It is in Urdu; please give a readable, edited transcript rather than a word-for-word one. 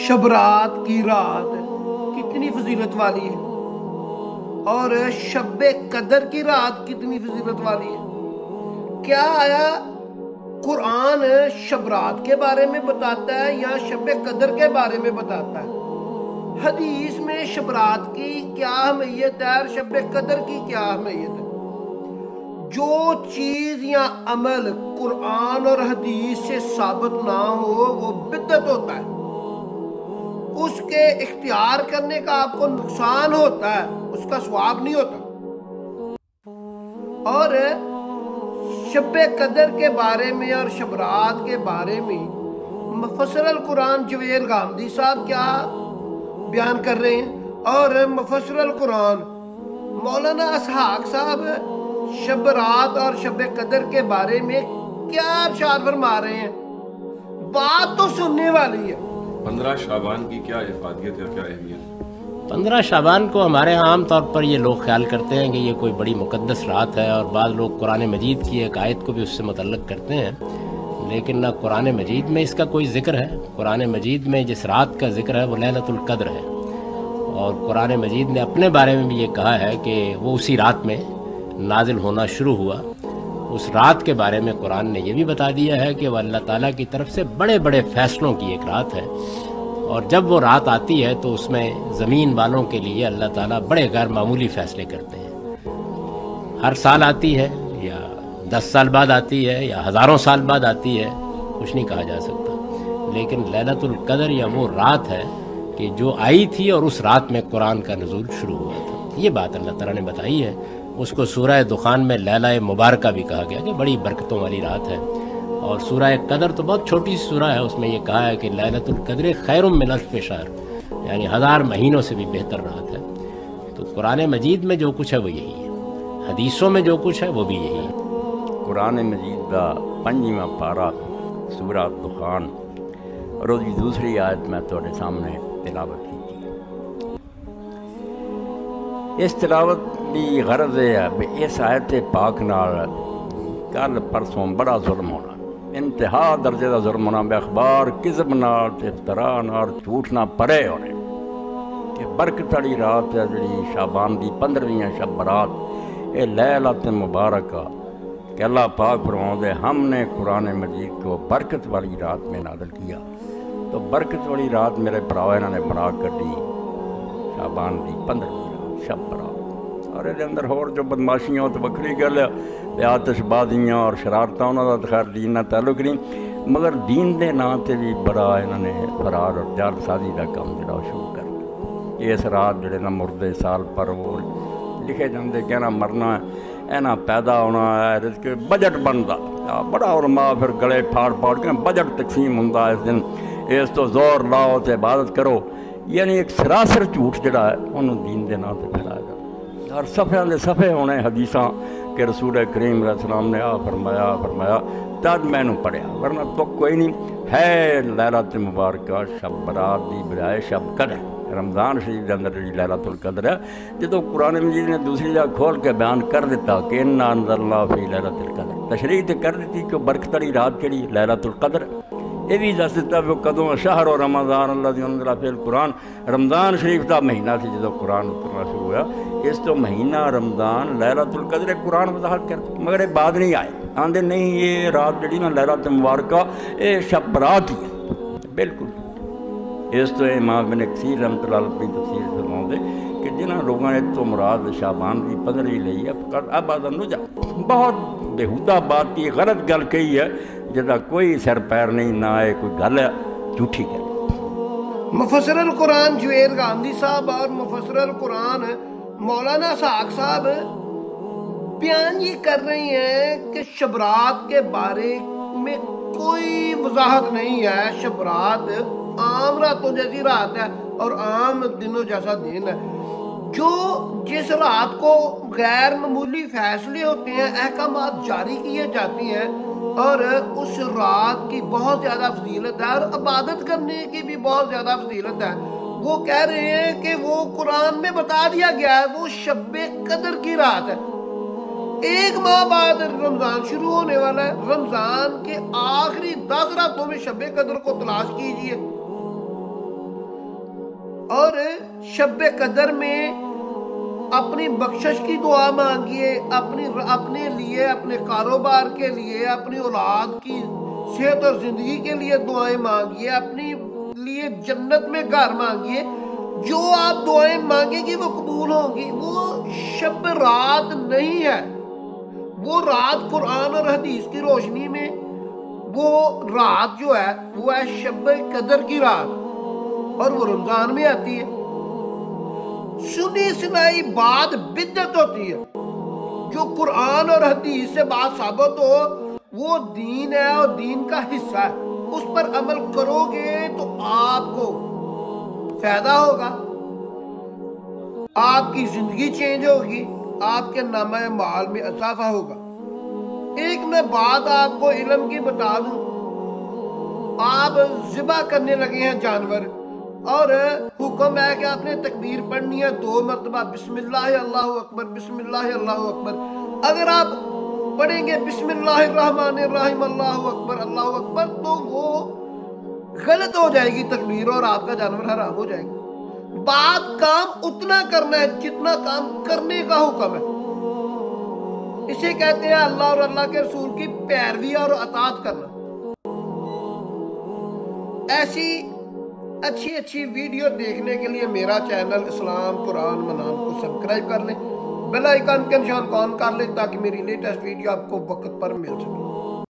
شب رات کی رات کتنی فضیلت والی ہے اور شب قدر کی رات کتنی فضیلت والی ہے۔ کیا آیا قرآن شب رات کے بارے میں بتاتا ہے یا شب قدر کے بارے میں بتاتا ہے؟ حدیث میں شب رات کی کیا اہمیت ہے اور شب قدر کی کیا اہمیت ہے؟ جو چیز یا عمل قرآن اور حدیث سے ثابت نہ ہو وہ بدعت ہوتا ہے، اس کے اختیار کرنے کا آپ کو نقصان ہوتا ہے، اس کا ثواب نہیں ہوتا۔ اور شب قدر کے بارے میں اور شب رات کے بارے میں مفسر القرآن جویر غامدی صاحب کیا بیان کر رہے ہیں، اور مفسر القرآن مولانا اسحاق صاحب شب رات اور شب قدر کے بارے میں کیا ارشاد فرما رہے ہیں؟ بات تو سننے والی ہے۔ 15 شعبان کی کیا افادیت ہے، کیا اہمیت ہے؟ 15 شعبان کو ہمارے عام طور پر یہ لوگ خیال کرتے ہیں کہ یہ کوئی بڑی مقدس رات ہے، اور بعض لوگ قرآن مجید کی ایک آیت کو بھی اس سے متعلق کرتے ہیں، لیکن نہ قرآن مجید میں اس کا کوئی ذکر ہے۔ قرآن مجید میں جس رات کا ذکر ہے وہ لیلۃ القدر ہے، اور قرآن مجید نے اپنے بارے میں بھی یہ کہا ہے کہ وہ اسی رات میں نازل ہونا شروع ہوا۔ اس رات کے بارے میں قرآن نے یہ بھی بتا دیا ہے کہ وہ اللہ تعالیٰ کی طرف سے بڑے بڑے فیصلوں کی ایک رات ہے، اور جب وہ رات آتی ہے تو اس میں زمین والوں کے لیے اللہ تعالیٰ بڑے غیر معمولی فیصلے کرتے ہیں۔ ہر سال آتی ہے یا 10 سال بعد آتی ہے یا ہزاروں سال بعد آتی ہے، کچھ نہیں کہا جا سکتا، لیکن لیلۃ القدر یا وہ رات ہے کہ جو آئی تھی اور اس رات میں قرآن کا نزول شروع ہوا تھا۔ یہ بات اللہ تعالیٰ نے بتائی ہے۔ اس کو سورہ دخان میں لیلہ مبارکہ بھی کہا گیا کہ بڑی برکتوں والی رات ہے، اور سورہ قدر تو بہت چھوٹی سی سورہ ہے، اس میں یہ کہا ہے کہ لیلۃ القدر خیر من الف شہر، یعنی 1000 مہینوں سے بھی بہتر رات ہے۔ تو قرآن مجید میں جو کچھ ہے وہ یہی ہے، حدیثوں میں جو کچھ ہے وہ بھی یہی ہے۔ قرآن مجید کا 5واں پارہ سورہ دخان اور اس کی دوسری آیت میں تھوڑے سامنے تلاوت کی تھی۔ اس تلاوت کی غرض ہے کہ اس آیت پاک نال کل پرسوں بڑا ظلم ہونا، انتہا درجے کا ظلم ہونا، بے اخبار کذب نال تے افتراء نال جھوٹ نہ پرے ہونے کہ برکت والی رات ہے جڑی شعبان دی 15ویں شب برات، اے لیلۃ مبارکہ کہ اللہ پاک فرماتے ہم نے قرآن مجید کو برکت والی رات میں نازل کیا۔ تو برکت والی رات میرے بھراؤ انہوں نے بنا کر دی شعبان دی 15ویں رات شب برات، اور یہ اندر اور جو بدماشیاں تو بکری گل ہے، آتش بازیاں اور شرارتاں انہوں کا خیر دین نہ تعلق نہیں، مگر دین دے نام تے بھی بڑا انہوں نے فرار اور جال سازی کا کام جڑا شروع کر دیا۔ اس رات جڑے نہ مردے سال پر وہ لکھے جاندے کہ نہ مرنا ہے، اینا پیدا ہونا ہے، رزق بجٹ بنتا بڑا علماء پھر گلے پھاڑ پھاڑ کے بجٹ تقسیم ہوتا ہے اس دن، اس تو زور لاؤ تے عبادت کرو، یعنی ایک سراسر جھوٹ جڑا ہے انہوں دین دے نام تے پھیلایا جاتا۔ ہر صفحے دے صفحے ہونے حدیثاں کہ رسول کریم علیہ السلام نے فرمایا تد میں نے پڑھیا، ورنہ تو کوئی نہیں ہے۔ لیلۃ مبارکہ شب برات دی بجائے شب قدر، رمضان شریف کے اندر جی لیلۃ القدر ہے، جدو قرآن مجید نے دوسری جگہ کھول کے بیان کر دیتا کہ انا انزلنا فی لیلۃ القدر، تشریح تو کر دیتی کہ برکت والی رات کیڑی لیلۃ القدر، یہ بھی دس دیتا وہ کدوں شہر و رمضان الذی انزل فیہ القرآن، رمضان شریف کا مہینہ سی جدو قرآن اترنا شروع ہوا، اس تو مہینہ رمضان لیلۃ القدر قرآن وضاحت کرتا، مگر یہ بعد نہیں آئے، آندے نہیں یہ رات جڑی نا لیلۃ مبارکہ یہ شب برات ہی ہے، بالکل۔ اس تو امام ابن کثیر رحمۃ اللہ علیہ اپنی تفسیر فرماتے کہ جنہاں لوگوں نے تو مراد شعبان کی 15 لئی ہے، فقط ابد النجا، بہت بےہودہ بات کی غلط گل کہی ہے جدا کوئی سر پیر نہیں، نہ ہے کوئی گل ہے، جھوٹی گل۔ مفسر القرآن جویر غامدی صاحب اور مفسر القرآن مولانا اسحاق صاحب بیان یہ کر رہی ہیں کہ شب رات کے بارے میں کوئی وضاحت نہیں ہے۔ شب رات عام راتوں جیسی رات ہے اور عام دنوں جیسا دن ہے، جو جس رات کو غیر معمولی فیصلے ہوتے ہیں، احکامات جاری کیے جاتے ہیں، اور اس رات کی بہت زیادہ فضیلت ہے اور عبادت کرنے کی بھی بہت زیادہ فضیلت ہے۔ وہ کہہ رہے ہیں کہ وہ قرآن میں بتا دیا گیا ہے وہ شب قدر کی رات ہے۔ 1 ماہ بعد رمضان شروع ہونے والا ہے، رمضان کے آخری 10 راتوں میں شب قدر کو تلاش کیجئے، اور شب قدر میں اپنی بخشش کی دعا مانگیے، اپنے لیے، اپنے کاروبار کے لیے، اپنی اولاد کی صحت اور زندگی کے لیے دعائیں مانگیے، اپنی لیے جنت میں گھر مانگیے۔ جو آپ دعائیں مانگیں گی وہ قبول ہوں گی۔ وہ شب رات نہیں ہے، وہ رات قرآن اور حدیث کی روشنی میں، وہ رات جو ہے وہ ہے شب قدر کی رات، اور وہ رمضان میں آتی ہے۔ سنی سنائی بات بدعت ہوتی ہے۔ جو قرآن اور حدیث سے بات ثابت ہو وہ دین ہے اور دین کا حصہ ہے، اس پر عمل کرو گے تو آپ کو فائدہ ہوگا، آپ کی زندگی چینج ہوگی، آپ کے نامہ مال میں اضافہ ہوگا۔ ایک میں بات آپ کو علم کی بتا دوں، آپ ذبح کرنے لگے ہیں جانور، اور حکم ہے کہ آپ نے تکبیر پڑھنی ہے 2 مرتبہ، بسم اللہ اللہ اکبر، بسم اللہ اللہ اکبر۔ اگر آپ پڑھیں گے بسم اللہ الرحمن الرحیم اللہ اکبر تو وہ غلط ہو جائے گی تکبیر، اور آپ کا جانور حرام ہو جائے گا۔ بات کام اتنا کرنا ہے جتنا کام کرنے کا حکم ہے، اسے کہتے ہیں اللہ اور اللہ کے رسول کی پیروی اور اطاعت کرنا۔ ایسی اچھی ویڈیو دیکھنے کے لیے میرا چینل اسلام قرآن منان کو سبسکرائب کر لیں، بیل آئیکن کے نشان کو آن کر لیں تاکہ میری لیٹسٹ ویڈیو آپ کو وقت پر مل سکے۔